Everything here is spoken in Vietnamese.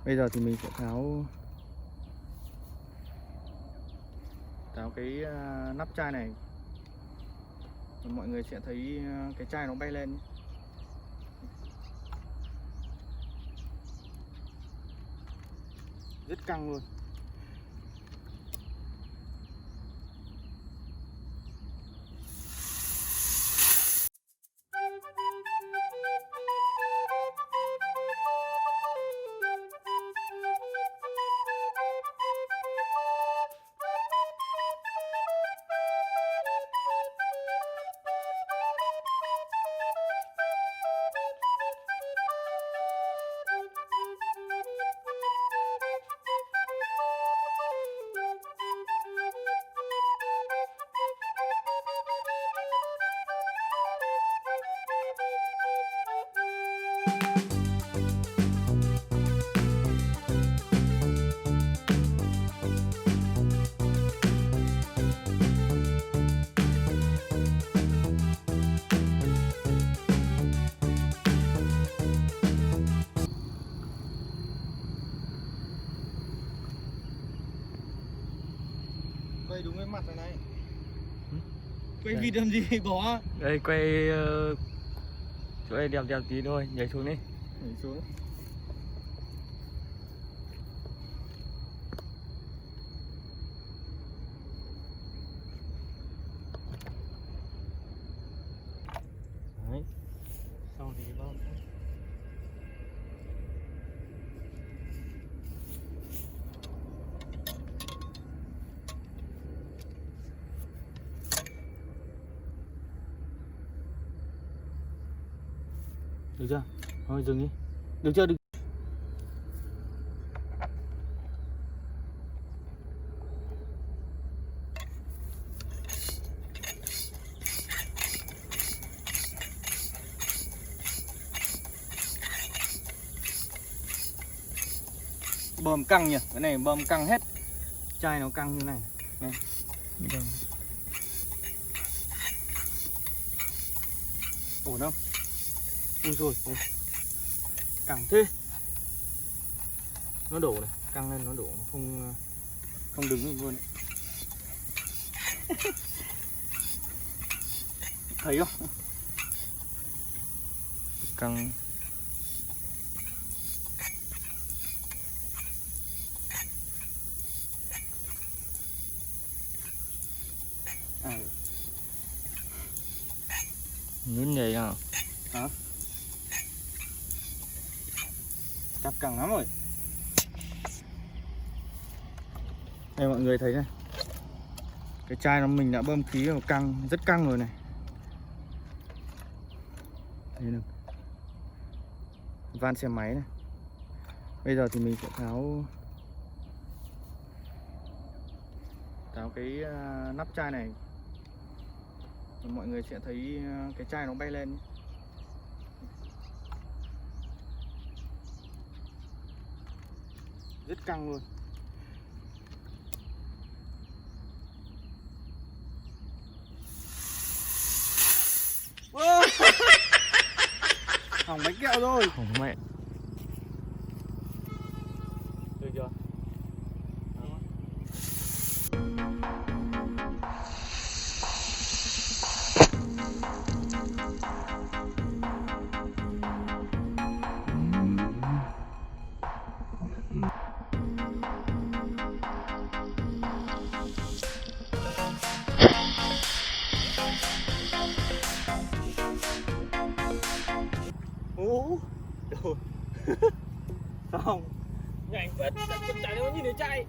Bây giờ thì mình sẽ tháo cái nắp chai này. Và mọi người sẽ thấy cái chai nó bay lên. Rất căng luôn. Quay đúng cái mặt này này. Quay đây. vịt làm gì bỏ. Đây quay chỗ này đẹp đẹp tí thôi, nhảy xuống đi. Nhảy xuống. Đấy. Sau thì bơm. Được chưa? Thôi dừng đi. Được chưa? Được. Bơm căng nhỉ? Cái này bơm căng hết. Chai nó căng như này. Này. Ổn không? Ui rồi, căng thế. Nó đổ này, căng lên nó đổ, nó không đứng luôn. Thấy không? Căng. Nhún nhảy à? Hả? Cặp căng lắm rồi. Đây mọi người thấy này. Cái chai nó mình đã bơm khí vào căng, rất căng rồi này. Đây được. Van xe máy này. Bây giờ thì mình sẽ tháo cái nắp chai này. Và mọi người sẽ thấy cái chai nó bay lên. Rất căng luôn. Hỏng bánh kẹo rồi. Hỏng mẹ. Được chưa? Ủa? Xong. Nhanh quá, chạy nó nhìn thấy chạy.